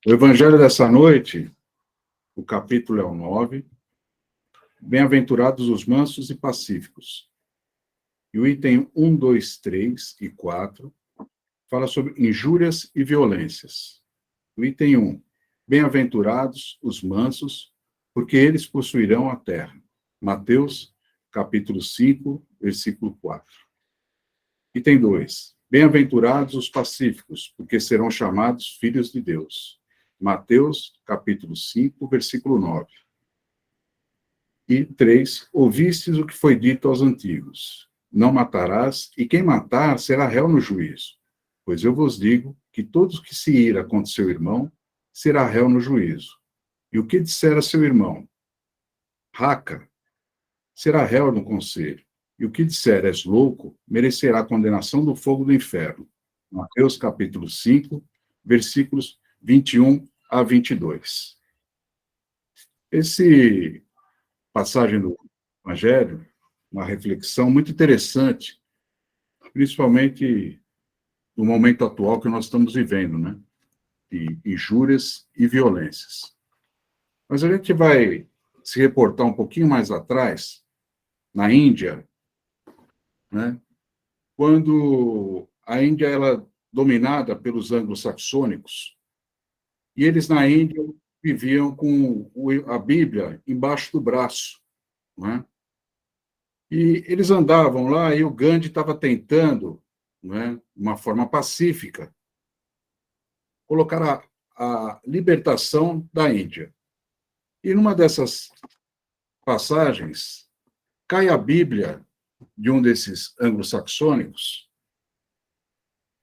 O evangelho dessa noite, o capítulo é o 9, Bem-aventurados os mansos e pacíficos. E o item 1, 2, 3 e 4 fala sobre injúrias e violências. O item 1, Bem-aventurados os mansos, porque eles possuirão a terra. Mateus, capítulo 5, versículo 4. Item 2, Bem-aventurados os pacíficos, porque serão chamados filhos de Deus. Mateus, capítulo 5, versículo 9. E 3, ouvistes o que foi dito aos antigos: não matarás, e quem matar será réu no juízo. Pois eu vos digo que todos que se ira contra seu irmão será réu no juízo. E o que disser a seu irmão, raca, será réu no conselho. E o que disser, és louco, merecerá a condenação do fogo do inferno. Mateus capítulo 5, versículos 21 a 22. Esse passagem do Evangelho, uma reflexão muito interessante, principalmente no momento atual que nós estamos vivendo, né? De injúrias e violências. Mas a gente vai se reportar um pouquinho mais atrás, na Índia, né? Quando a Índia era dominada pelos anglo-saxônicos, e eles na Índia viviam com a Bíblia embaixo do braço, né? E eles andavam lá e o Gandhi estava tentando, né, de uma forma pacífica, colocar a libertação da Índia. E numa dessas passagens, cai a Bíblia de um desses anglo-saxônicos,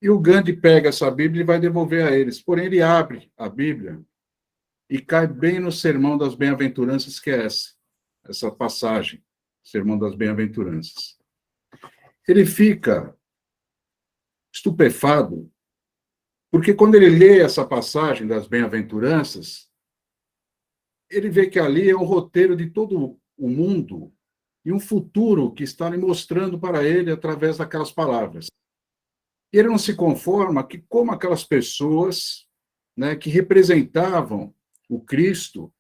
e o Gandhi pega essa Bíblia e vai devolver a eles. Porém, ele abre a Bíblia e cai bem no Sermão das Bem-aventuranças, que é essa passagem, Sermão das Bem-aventuranças. Ele fica estupefado, porque quando ele lê essa passagem das Bem-aventuranças, ele vê que ali é o roteiro de todo o mundo e um futuro que está lhe mostrando para ele através daquelas palavras. E ele não se conforma que, como aquelas pessoas, né, que representavam o Cristo,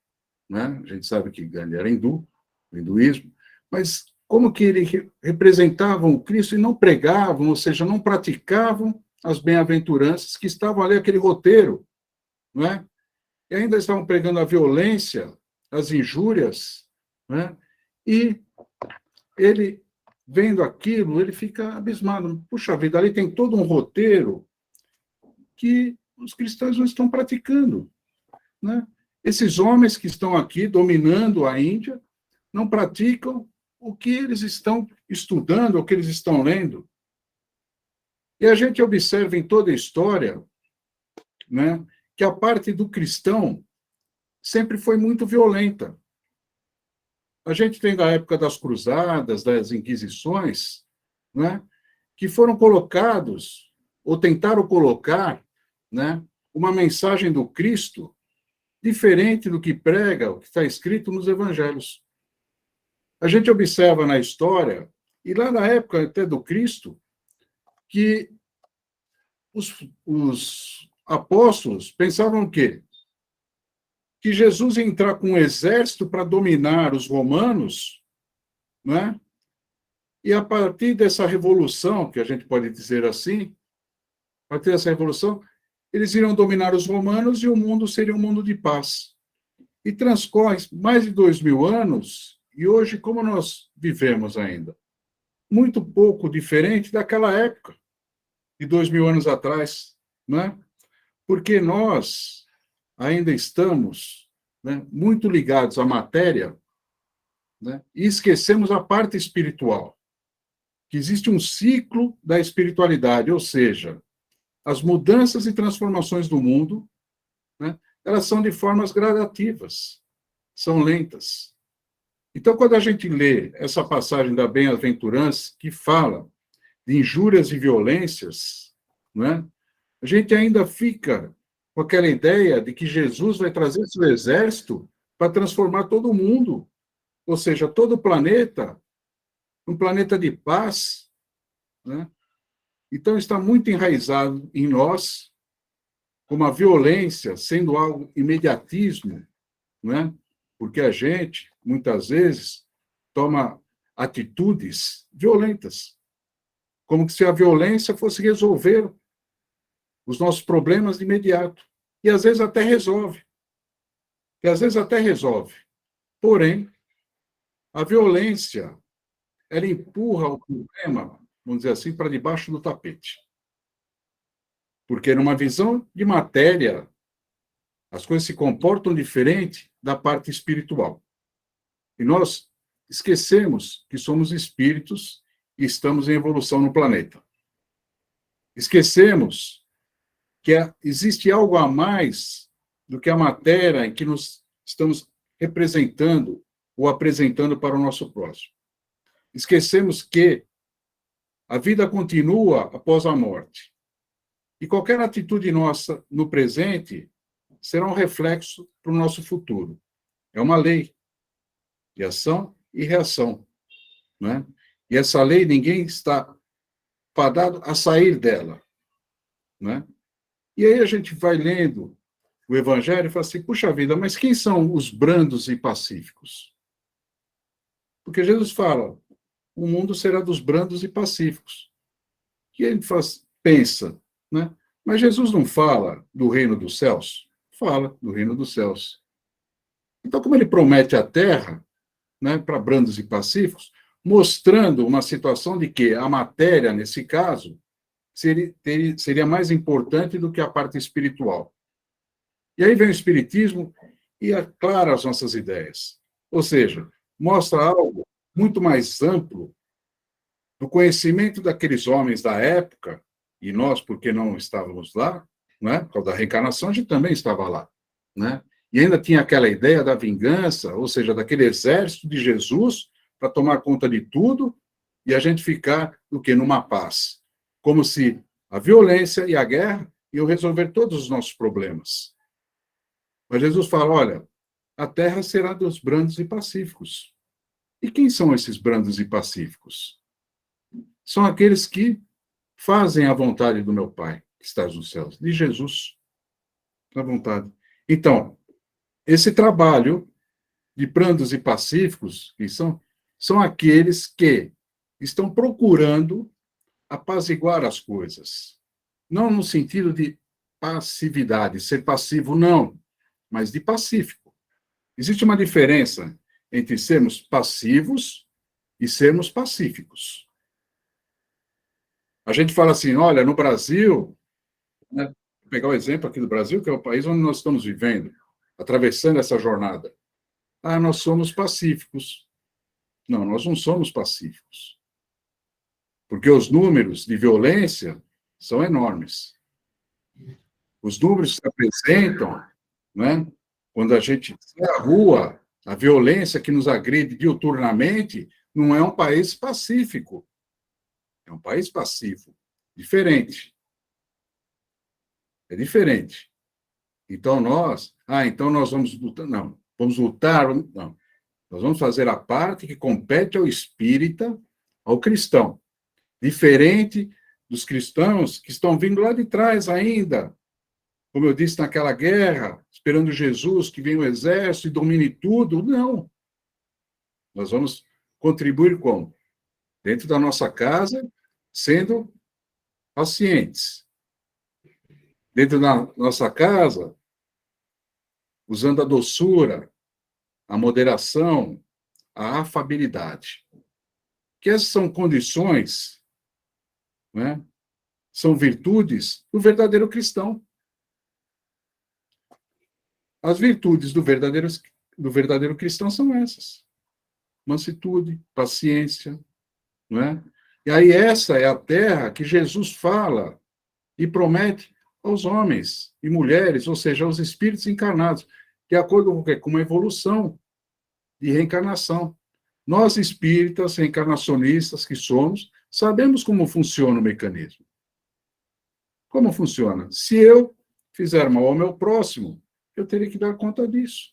né, a gente sabe que Gandhi era hindu, o hinduísmo, mas como que ele representavam o Cristo e não pregavam, ou seja, não praticavam as bem-aventuranças que estavam ali, aquele roteiro, não é? E ainda estavam pregando a violência, as injúrias, né? E ele, vendo aquilo, ele fica abismado. Puxa vida, ali tem todo um roteiro que os cristãos não estão praticando, né? Esses homens que estão aqui dominando a Índia não praticam o que eles estão estudando, o que eles estão lendo. E a gente observa em toda a história, né, que a parte do cristão sempre foi muito violenta. A gente tem da época das cruzadas, das inquisições, né, que foram colocados, ou tentaram colocar, né, uma mensagem do Cristo diferente do que prega, o que está escrito nos evangelhos. A gente observa na história, e lá na época até do Cristo, que os apóstolos pensavam o quê? Que Jesus ia entrar com um exército para dominar os romanos, né? E a partir dessa revolução, que a gente pode dizer assim, a partir dessa revolução, eles iriam dominar os romanos e o mundo seria um mundo de paz. E transcorre mais de 2000 anos, e hoje, como nós vivemos ainda? Muito pouco diferente daquela época, de 2000 anos atrás, né? Porque nós ainda estamos, né, muito ligados à matéria, né, e esquecemos a parte espiritual, que existe um ciclo da espiritualidade, ou seja, as mudanças e transformações do mundo, né, elas são de formas gradativas, são lentas. Então, quando a gente lê essa passagem da bem-aventurança, que fala de injúrias e violências, né, a gente ainda fica com aquela ideia de que Jesus vai trazer seu exército para transformar todo o mundo, ou seja, todo o planeta, um planeta de paz, né? Então, está muito enraizado em nós como a violência sendo algo imediatismo, né? Porque a gente, muitas vezes, toma atitudes violentas, como se a violência fosse resolver os nossos problemas de imediato. E às vezes até resolve. E às vezes até resolve. Porém, a violência, ela empurra o problema, vamos dizer assim, para debaixo do tapete. Porque numa visão de matéria, as coisas se comportam diferente da parte espiritual. E nós esquecemos que somos espíritos e estamos em evolução no planeta. Esquecemos que existe algo a mais do que a matéria em que nos estamos representando ou apresentando para o nosso próximo. Esquecemos que a vida continua após a morte. E qualquer atitude nossa no presente será um reflexo para o nosso futuro. É uma lei de ação e reação, né? E essa lei ninguém está fadado a sair dela, né? E aí a gente vai lendo o Evangelho e fala assim, puxa vida, mas quem são os brandos e pacíficos? Porque Jesus fala, o mundo será dos brandos e pacíficos. E ele pensa, né? Mas Jesus não fala do reino dos céus? Fala do reino dos céus. Então, como ele promete a terra, né, para brandos e pacíficos, mostrando uma situação de que a matéria, nesse caso, seria mais importante do que a parte espiritual. E aí vem o Espiritismo e aclara as nossas ideias. Ou seja, mostra algo muito mais amplo do conhecimento daqueles homens da época, e nós, porque não estávamos lá, né? Por causa da reencarnação, a gente também estava lá, né? E ainda tinha aquela ideia da vingança, ou seja, daquele exército de Jesus para tomar conta de tudo e a gente ficar, o quê? Numa paz. Como se a violência e a guerra iam resolver todos os nossos problemas. Mas Jesus fala, olha, a terra será dos brandos e pacíficos. E quem são esses brandos e pacíficos? São aqueles que fazem a vontade do meu Pai, que está nos céus, de Jesus, a vontade. Então, esse trabalho de brandos e pacíficos, que são aqueles que estão procurando apaziguar as coisas. Não no sentido de passividade, ser passivo, não, mas de pacífico. Existe uma diferença entre sermos passivos e sermos pacíficos. A gente fala assim, olha, no Brasil, né, vou pegar o exemplo aqui do Brasil, que é o país onde nós estamos vivendo, atravessando essa jornada. Ah, nós somos pacíficos. Não, nós não somos pacíficos. Porque os números de violência são enormes. Os números que se apresentam, né, quando a gente sai à rua, a violência que nos agride diuturnamente, não é um país pacífico. É um país passivo. Diferente. É diferente. Então então nós vamos lutar. Não, vamos lutar. Não. Nós vamos fazer a parte que compete ao espírita, ao cristão. Diferente dos cristãos que estão vindo lá de trás ainda, como eu disse, naquela guerra, esperando Jesus, que venha o exército e domine tudo. Não. Nós vamos contribuir como? Dentro da nossa casa, sendo pacientes. Dentro da nossa casa, usando a doçura, a moderação, a afabilidade. Que essas são condições, né? São virtudes do verdadeiro cristão. As virtudes do verdadeiro cristão são essas. Mansitude, paciência, não é? E aí essa é a terra que Jesus fala e promete aos homens e mulheres, ou seja, aos espíritos encarnados, de acordo com uma evolução de reencarnação. Nós, espíritas, reencarnacionistas que somos, sabemos como funciona o mecanismo. Como funciona? Se eu fizer mal ao meu próximo, eu teria que dar conta disso.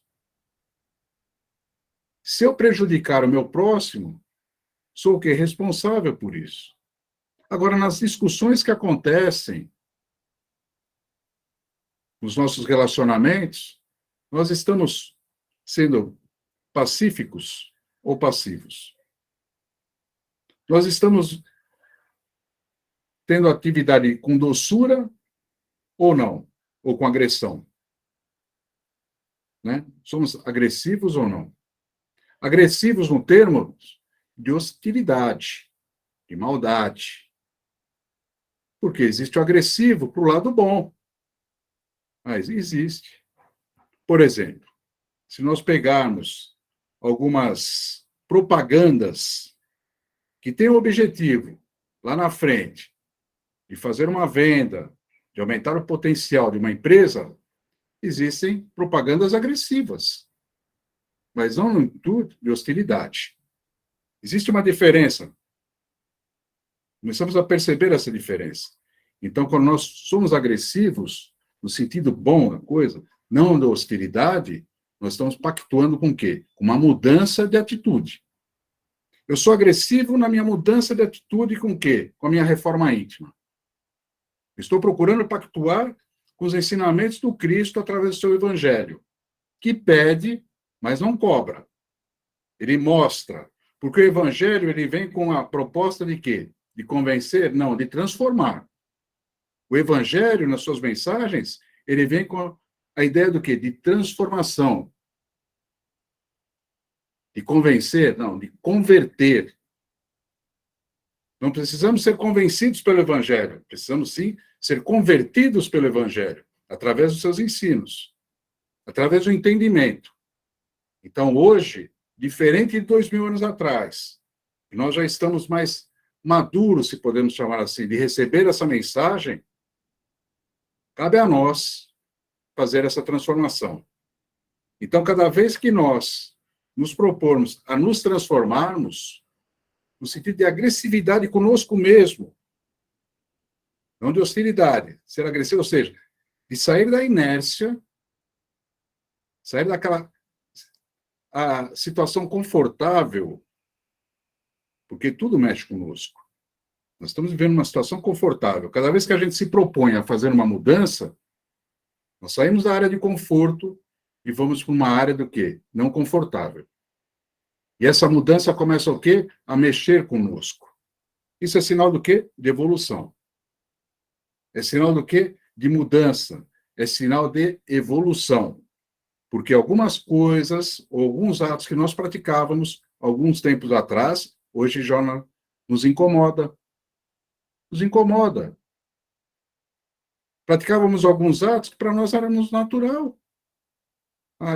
Se eu prejudicar o meu próximo, sou o quê? Responsável por isso. Agora, nas discussões que acontecem nos nossos relacionamentos, nós estamos sendo pacíficos ou passivos? Nós estamos tendo atividade com doçura ou não? Ou com agressão? Né? Somos agressivos ou não? Agressivos no termo de hostilidade, de maldade. Porque existe o agressivo para o lado bom. Mas existe. Por exemplo, se nós pegarmos algumas propagandas que têm o objetivo, lá na frente, de fazer uma venda, de aumentar o potencial de uma empresa, existem propagandas agressivas, mas não no intuito de hostilidade. Existe uma diferença. Começamos a perceber essa diferença. Então, quando nós somos agressivos, no sentido bom da coisa, não da hostilidade, nós estamos pactuando com o quê? Com uma mudança de atitude. Eu sou agressivo na minha mudança de atitude com o quê? Com a minha reforma íntima. Estou procurando pactuar com os ensinamentos do Cristo através do seu evangelho, que pede, mas não cobra. Ele mostra. Porque o evangelho ele vem com a proposta de quê? De convencer? Não, de transformar. O evangelho, nas suas mensagens, ele vem com a ideia do quê? De transformação. De convencer? Não, de converter. Não precisamos ser convencidos pelo evangelho. Precisamos, sim, ser convertidos pelo evangelho, através dos seus ensinos, através do entendimento. Então, hoje, diferente de 2000 anos atrás, nós já estamos mais maduros, se podemos chamar assim, de receber essa mensagem, cabe a nós fazer essa transformação. Então, cada vez que nós nos propormos a nos transformarmos, no sentido de agressividade conosco mesmo, não de hostilidade, ser agressivo, ou seja, de sair da inércia, sair daquela a situação confortável, porque tudo mexe conosco. Nós estamos vivendo uma situação confortável. Cada vez que a gente se propõe a fazer uma mudança, nós saímos da área de conforto e vamos para uma área do quê? Não confortável. E essa mudança começa o quê? A mexer conosco. Isso é sinal do quê? De evolução. É sinal do quê? De mudança. É sinal de evolução. Porque algumas coisas, ou alguns atos que nós praticávamos alguns tempos atrás, hoje já nos incomoda. Nos incomoda. Praticávamos alguns atos que para nós éramos natural.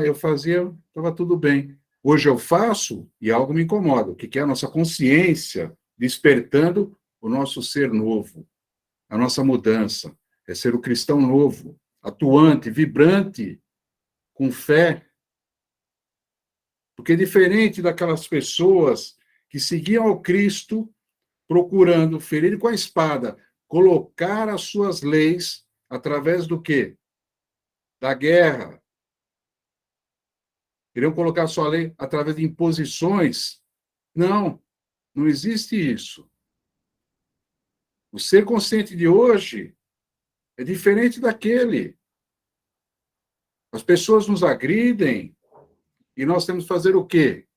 Eu fazia, estava tudo bem. Hoje eu faço e algo me incomoda. O que é a nossa consciência despertando o nosso ser novo, a nossa mudança. É ser o cristão novo, atuante, vibrante, com fé. Porque diferente daquelas pessoas que seguiam ao Cristo, procurando ferir com a espada, colocar as suas leis através do quê? Da guerra. Queriam colocar a sua lei através de imposições. Não, não existe isso. O ser consciente de hoje é diferente daquele. As pessoas nos agridem e nós temos que fazer o quê?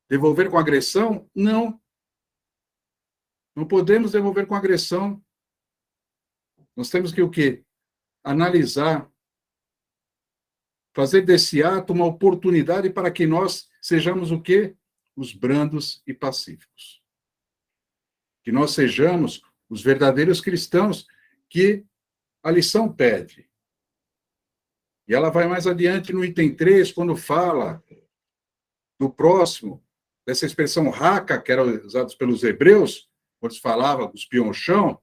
Devolver com agressão? Não. Não podemos devolver com agressão. Nós temos que o quê? Analisar, fazer desse ato uma oportunidade para que nós sejamos o quê? Os brandos e pacíficos. Que nós sejamos os verdadeiros cristãos que a lição pede. E ela vai mais adiante no item 3, quando fala do próximo, dessa expressão raca, que era usada pelos hebreus, quando se falava dos pionchão,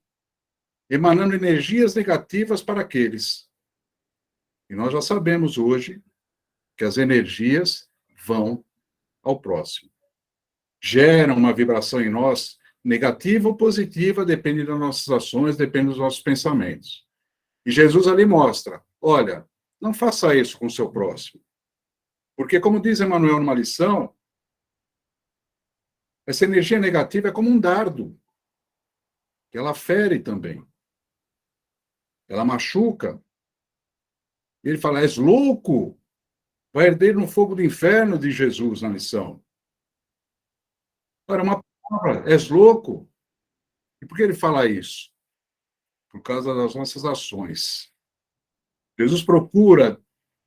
emanando energias negativas para aqueles. E nós já sabemos hoje que as energias vão ao próximo. Geram uma vibração em nós, negativa ou positiva, depende das nossas ações, depende dos nossos pensamentos. E Jesus ali mostra, olha, não faça isso com o seu próximo. Porque, como diz Emmanuel numa lição, essa energia negativa é como um dardo, que ela fere também. Ela machuca. Ele fala, és louco? Vai arder no fogo do inferno, de Jesus na lição. Ora, uma palavra, és louco? E por que ele fala isso? Por causa das nossas ações. Jesus procura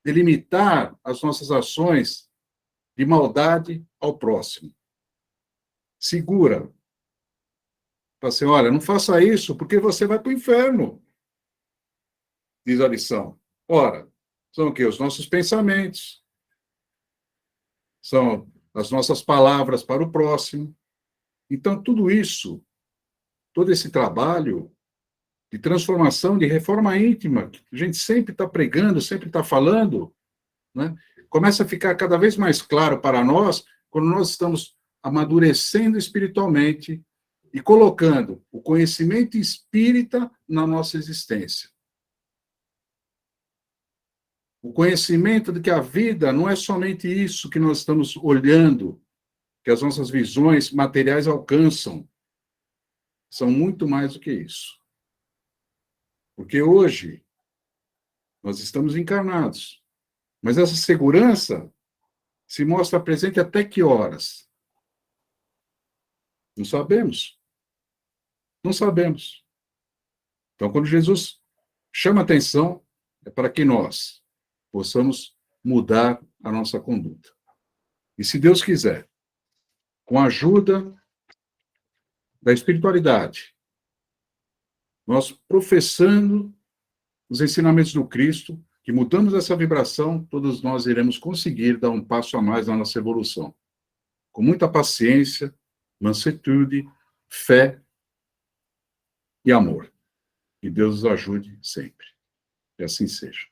delimitar as nossas ações de maldade ao próximo. Segura. Fala assim, olha, não faça isso, porque você vai para o inferno. Diz a lição. Ora, são o quê? Os nossos pensamentos. São as nossas palavras para o próximo. Então, tudo isso, todo esse trabalho de transformação, de reforma íntima, que a gente sempre está pregando, sempre está falando, né? Começa a ficar cada vez mais claro para nós quando nós estamos amadurecendo espiritualmente e colocando o conhecimento espírita na nossa existência. O conhecimento de que a vida não é somente isso que nós estamos olhando, que as nossas visões materiais alcançam. São muito mais do que isso. Porque hoje nós estamos encarnados, mas essa segurança se mostra presente até que horas? Não sabemos. Não sabemos. Então, quando Jesus chama atenção, é para que nós possamos mudar a nossa conduta. E se Deus quiser, com a ajuda da espiritualidade, nós professando os ensinamentos do Cristo, que mudamos essa vibração, todos nós iremos conseguir dar um passo a mais na nossa evolução. Com muita paciência, mansuetude, fé e amor. Que Deus nos ajude sempre. Que assim seja.